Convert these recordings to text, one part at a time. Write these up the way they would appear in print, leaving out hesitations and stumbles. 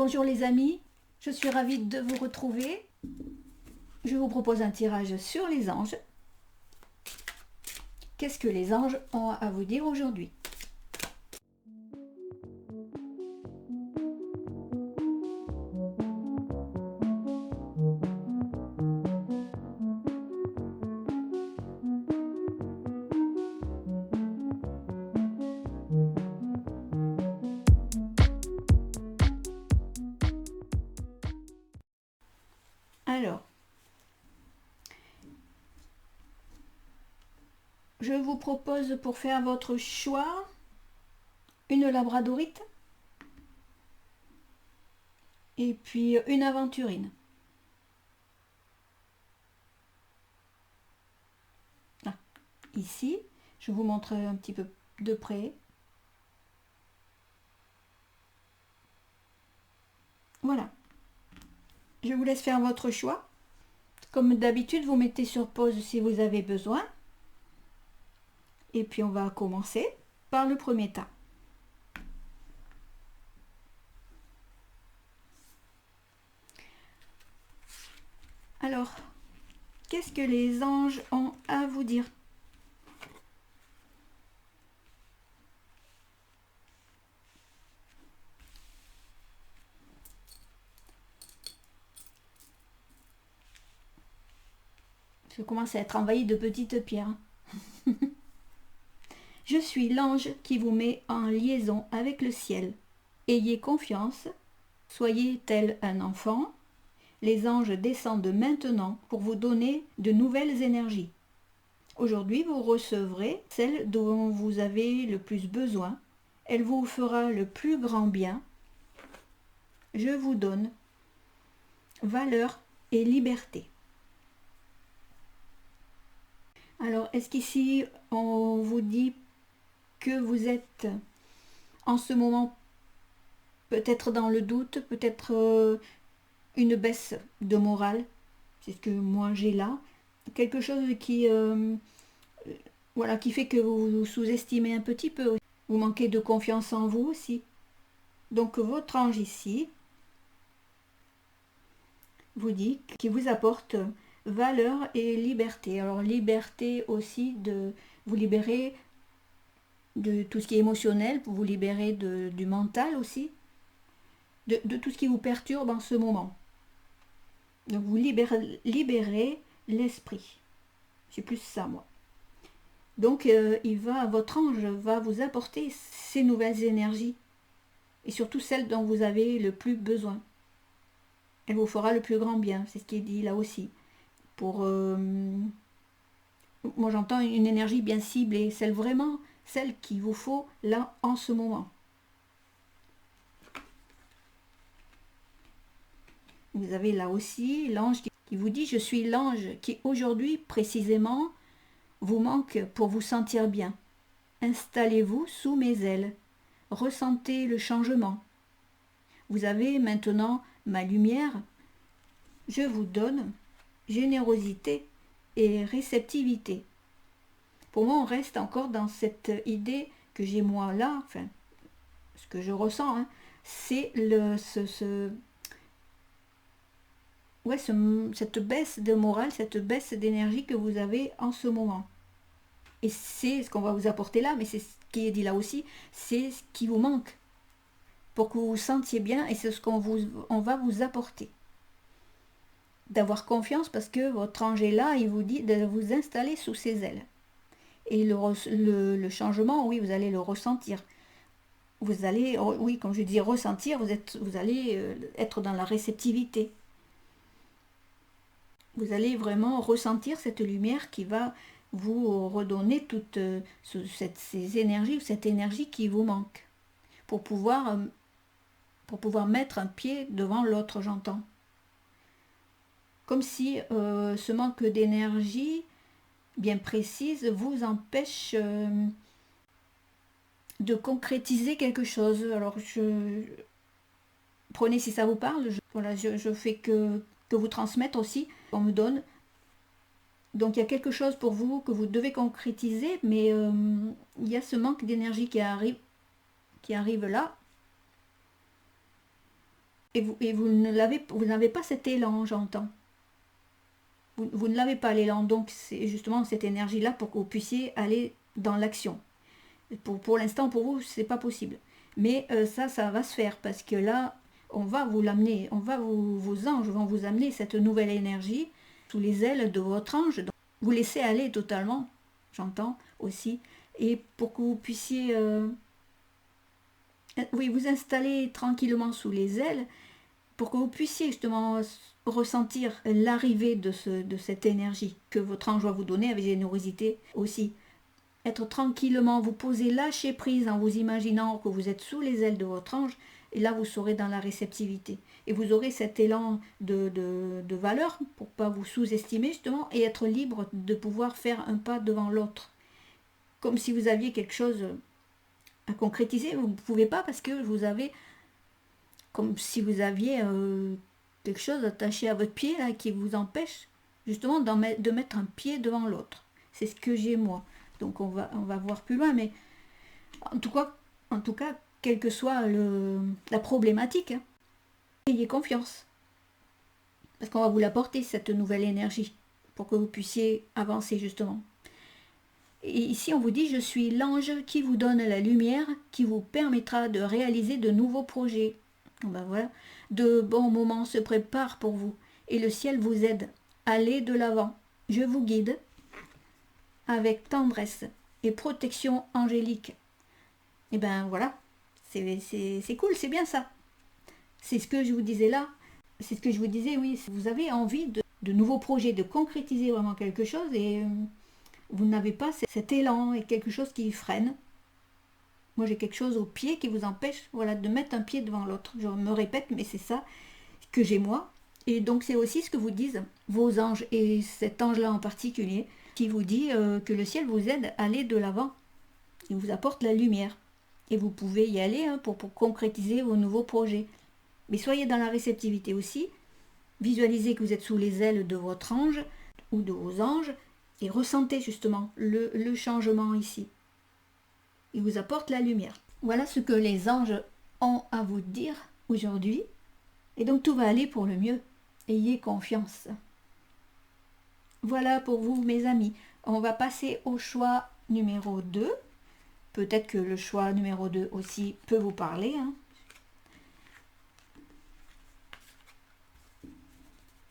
Bonjour les amis, je suis ravie de vous retrouver. Je vous propose un tirage sur les anges. Qu'est-ce que les anges ont à vous dire aujourd'hui? Alors, je vous propose pour faire votre choix une labradorite et puis une aventurine. Ah, ici, je vous montre un petit peu de près. Voilà. Je vous laisse faire votre choix. Comme d'habitude, vous mettez sur pause si vous avez besoin. Et puis on va commencer par le premier tas. Alors, qu'est-ce que les anges ont à vous dire? Je commence à être envahie de petites pierres. Je suis l'ange qui vous met en liaison avec le ciel. Ayez confiance, soyez tel un enfant. Les anges descendent maintenant pour vous donner de nouvelles énergies. Aujourd'hui, vous recevrez celle dont vous avez le plus besoin. Elle vous fera le plus grand bien. Je vous donne valeur et liberté. Alors, est-ce qu'ici, on vous dit que vous êtes en ce moment peut-être dans le doute, peut-être une baisse de morale? C'est ce que moi j'ai là. Quelque chose voilà, qui fait que vous vous sous-estimez un petit peu. Vous manquez de confiance en vous aussi. Donc votre ange ici vous dit qu'il vous apporte valeur et liberté. Alors liberté aussi de vous libérer de tout ce qui est émotionnel, pour vous libérer du mental aussi, de tout ce qui vous perturbe en ce moment. Donc vous libérez l'esprit. C'est plus ça, moi. Donc votre ange va vous apporter ces nouvelles énergies et surtout celles dont vous avez le plus besoin. Elle vous fera le plus grand bien, c'est ce qui est dit là aussi. Moi j'entends une énergie bien ciblée, celle qu'il vous faut là en ce moment. Vous avez là aussi l'ange qui vous dit: je suis l'ange qui aujourd'hui précisément vous manque pour vous sentir bien. Installez-vous sous mes ailes. Ressentez le changement. Vous avez maintenant ma lumière. Je vous donne générosité et réceptivité. Pour moi, on reste encore dans cette idée que j'ai moi là, enfin, ce que je ressens, hein, c'est cette baisse de morale, cette baisse d'énergie que vous avez en ce moment. Et c'est ce qu'on va vous apporter là, mais c'est ce qui est dit là aussi, c'est ce qui vous manque pour que vous vous sentiez bien, et c'est ce qu'on va vous apporter. D'avoir confiance parce que votre ange est là, il vous dit de vous installer sous ses ailes. Et le changement, oui, vous allez le ressentir. Vous allez, oui, comme je dis, ressentir, vous allez être dans la réceptivité. Vous allez vraiment ressentir cette lumière qui va vous redonner toutes ces énergies, ou cette énergie qui vous manque, pour pouvoir mettre un pied devant l'autre, j'entends. Comme si ce manque d'énergie bien précise vous empêche de concrétiser quelque chose. Alors, prenez si ça vous parle. Je fais que vous transmettre aussi. On me donne. Donc, il y a quelque chose pour vous que vous devez concrétiser, mais il y a ce manque d'énergie qui arrive là. Et vous n'avez pas cet élan, j'entends. Vous ne l'avez pas l'élan, donc c'est justement cette énergie-là pour que vous puissiez aller dans l'action. Pour l'instant, pour vous, c'est pas possible. Mais ça va se faire parce que là, on va vous l'amener, vos anges vont vous amener cette nouvelle énergie sous les ailes de votre ange. Donc, vous laissez aller totalement, j'entends aussi, et pour que vous puissiez, oui, vous installer tranquillement sous les ailes, pour que vous puissiez justement ressentir l'arrivée de cette énergie que votre ange va vous donner avec générosité aussi. Être tranquillement, vous poser, lâcher prise en vous imaginant que vous êtes sous les ailes de votre ange, et là vous serez dans la réceptivité. Et vous aurez cet élan de valeur pour ne pas vous sous-estimer justement, et être libre de pouvoir faire un pas devant l'autre. Comme si vous aviez quelque chose à concrétiser, vous ne pouvez pas parce que vous avez, comme si vous aviez quelque chose attaché à votre pied là, qui vous empêche justement de mettre un pied devant l'autre. C'est ce que j'ai moi. Donc on va voir plus loin, mais en tout cas, quelle que soit la problématique, hein, ayez confiance. Parce qu'on va vous l'apporter, cette nouvelle énergie, pour que vous puissiez avancer justement. Et ici, on vous dit, je suis l'ange qui vous donne la lumière, qui vous permettra de réaliser de nouveaux projets. Ben voilà, de bons moments se préparent pour vous, et le ciel vous aide. Allez de l'avant. Je vous guide avec tendresse et protection angélique. Et ben voilà, c'est cool, c'est bien ça. C'est ce que je vous disais là, c'est ce que je vous disais, oui, vous avez envie de nouveaux projets, de concrétiser vraiment quelque chose, et vous n'avez pas cet élan et quelque chose qui freine. Moi j'ai quelque chose au pied qui vous empêche, voilà, de mettre un pied devant l'autre. Je me répète, mais c'est ça que j'ai moi. Et donc c'est aussi ce que vous disent vos anges, et cet ange-là en particulier, qui vous dit que le ciel vous aide à aller de l'avant. Il vous apporte la lumière. Et vous pouvez y aller pour concrétiser vos nouveaux projets. Mais soyez dans la réceptivité aussi. Visualisez que vous êtes sous les ailes de votre ange ou de vos anges et ressentez justement le changement ici. Il vous apporte la lumière. Voilà ce que les anges ont à vous dire aujourd'hui. Et donc tout va aller pour le mieux. Ayez confiance. Voilà pour vous mes amis. On va passer au choix numéro 2. Peut-être que le choix numéro 2 aussi peut vous parler.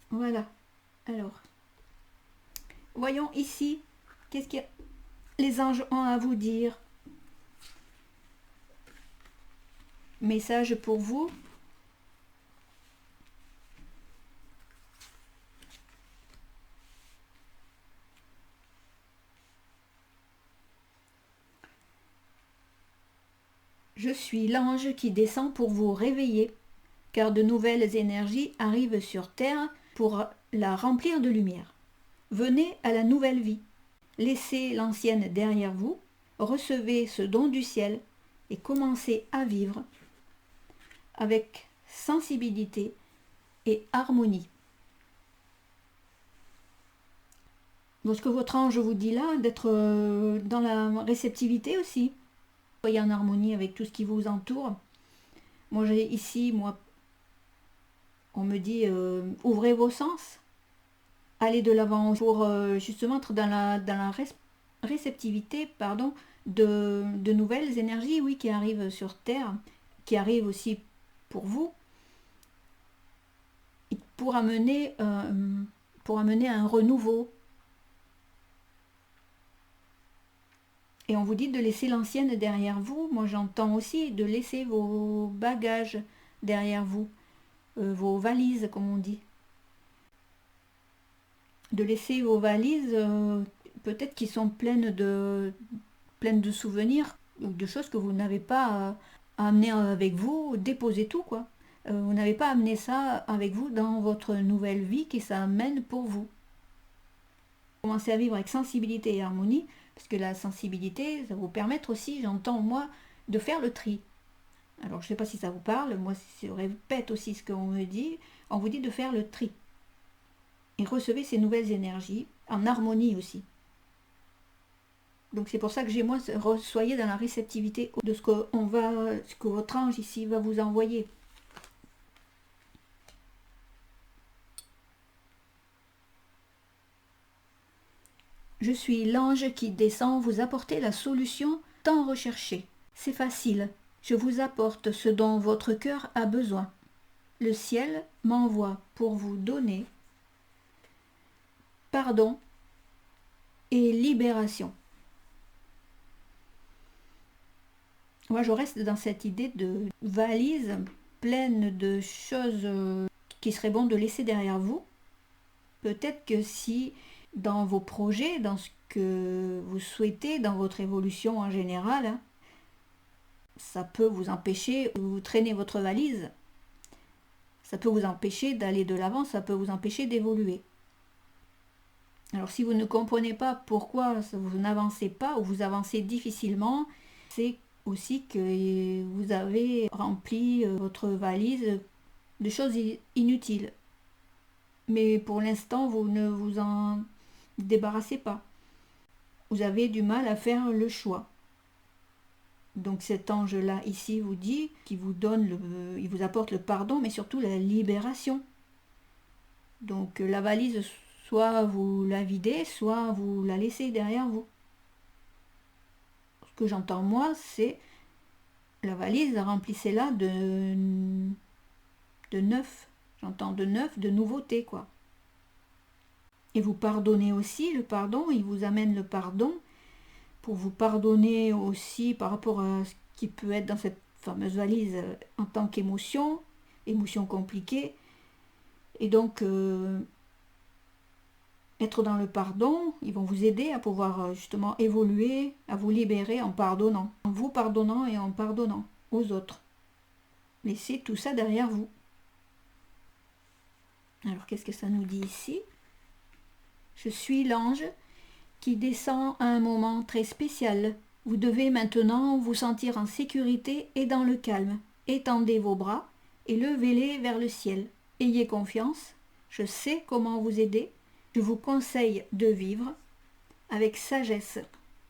Voilà. Alors, voyons ici, qu'est-ce que les anges ont à vous dire. Message pour vous. Je suis l'ange qui descend pour vous réveiller, car de nouvelles énergies arrivent sur Terre pour la remplir de lumière. Venez à la nouvelle vie. Laissez l'ancienne derrière vous, recevez ce don du ciel et commencez à vivre avec sensibilité et harmonie. Donc ce que votre ange vous dit là, d'être dans la réceptivité aussi. Soyez en harmonie avec tout ce qui vous entoure. Moi j'ai ici, on me dit ouvrez vos sens, allez de l'avant pour justement être dans la réceptivité de nouvelles énergies, oui, qui arrivent sur Terre, qui arrivent aussi pour vous, pour amener un renouveau. Et on vous dit de laisser l'ancienne derrière vous. Moi j'entends aussi de laisser vos bagages derrière vous, vos valises comme on dit. De laisser vos valises peut-être qui sont pleines de souvenirs, de choses que vous n'avez pas à amener avec vous, déposer tout quoi. Vous n'avez pas amené ça avec vous dans votre nouvelle vie qui s'amène pour vous. Commencez à vivre avec sensibilité et harmonie. Parce que la sensibilité, ça va vous permettre aussi, j'entends moi, de faire le tri. Alors je ne sais pas si ça vous parle, moi je répète aussi ce qu'on me dit, on vous dit de faire le tri. Et recevez ces nouvelles énergies, en harmonie aussi. Donc c'est pour ça que j'ai moi, soyez dans la réceptivité de ce que votre ange ici va vous envoyer. Je suis l'ange qui descend vous apporter la solution tant recherchée. C'est facile. Je vous apporte ce dont votre cœur a besoin. Le ciel m'envoie pour vous donner pardon et libération. Moi, je reste dans cette idée de valise pleine de choses qui serait bon de laisser derrière vous. Peut-être que si dans vos projets, dans ce que vous souhaitez, dans votre évolution en général, hein, ça peut vous empêcher, vous traînez votre valise, ça peut vous empêcher d'aller de l'avant, ça peut vous empêcher d'évoluer. Alors si vous ne comprenez pas pourquoi vous n'avancez pas ou vous avancez difficilement, c'est aussi que vous avez rempli votre valise de choses inutiles. Mais pour l'instant, vous ne vous en débarrassez pas. Vous avez du mal à faire le choix. Donc cet ange-là ici vous dit qu'il vous donne, il vous apporte le pardon, mais surtout la libération. Donc la valise, soit vous la videz, soit vous la laissez derrière vous. Ce que j'entends moi, c'est la valise, remplissez-la de neuf. J'entends de neuf, de nouveauté, quoi. Et vous pardonnez aussi, le pardon, il vous amène le pardon pour vous pardonner aussi par rapport à ce qui peut être dans cette fameuse valise en tant qu'émotion, émotion compliquée. Et donc, être dans le pardon, ils vont vous aider à pouvoir justement évoluer, à vous libérer en pardonnant, en vous pardonnant et en pardonnant aux autres. Laissez tout ça derrière vous. Alors, qu'est-ce que ça nous dit ici ? Je suis l'ange qui descend à un moment très spécial. Vous devez maintenant vous sentir en sécurité et dans le calme. Étendez vos bras et levez-les vers le ciel. Ayez confiance, je sais comment vous aider. Je vous conseille de vivre avec sagesse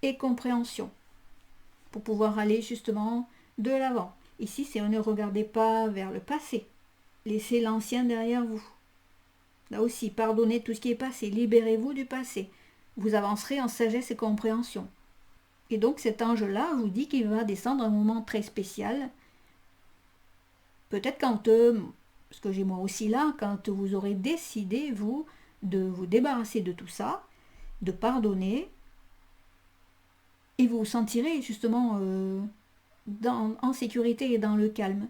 et compréhension pour pouvoir aller justement de l'avant. Ici, c'est ne regardez pas vers le passé. Laissez l'ancien derrière vous. Là aussi, pardonnez tout ce qui est passé. Libérez-vous du passé. Vous avancerez en sagesse et compréhension. Et donc cet ange-là vous dit qu'il va descendre à un moment très spécial. Peut-être quand, parce que j'ai moi aussi là, quand vous aurez décidé, vous, de vous débarrasser de tout ça, de pardonner, et vous vous sentirez justement en sécurité et dans le calme.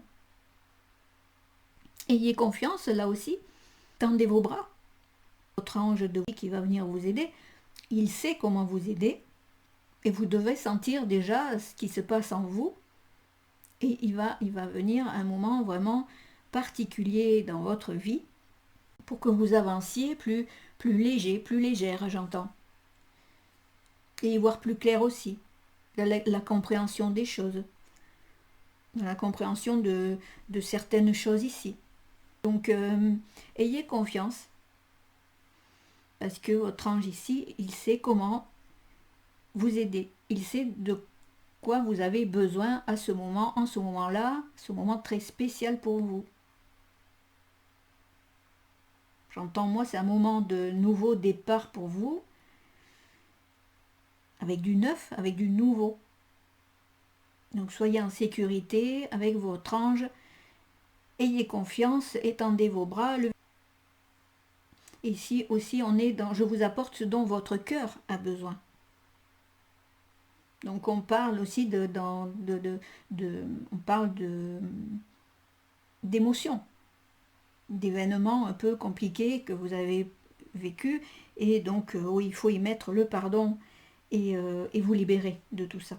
Ayez confiance, là aussi, tendez vos bras. Votre ange de vie qui va venir vous aider, il sait comment vous aider, et vous devez sentir déjà ce qui se passe en vous, et il va venir un moment vraiment particulier dans votre vie, pour que vous avanciez plus léger, plus légère, j'entends. Et y voir plus clair aussi, la compréhension des choses, la compréhension de certaines choses ici. Donc, ayez confiance, parce que votre ange ici, il sait comment vous aider. Il sait de quoi vous avez besoin à ce moment, en ce moment-là, ce moment très spécial pour vous. J'entends, moi, c'est un moment de nouveau départ pour vous, avec du neuf, avec du nouveau. Donc, soyez en sécurité avec votre ange. Ayez confiance, étendez vos bras. Ici aussi, on est dans « Je vous apporte ce dont votre cœur a besoin ». Donc, on parle aussi on parle d'émotions, d'événements un peu compliqués que vous avez vécus. Et donc, oui, il faut y mettre le pardon et vous libérer de tout ça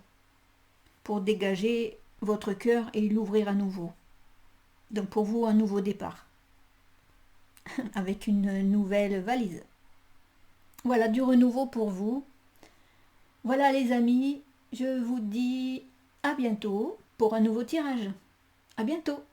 pour dégager votre cœur et l'ouvrir à nouveau. Donc, pour vous, un nouveau départ avec une nouvelle valise. Voilà, du renouveau pour vous. Voilà les amis, je vous dis à bientôt pour un nouveau tirage. À bientôt.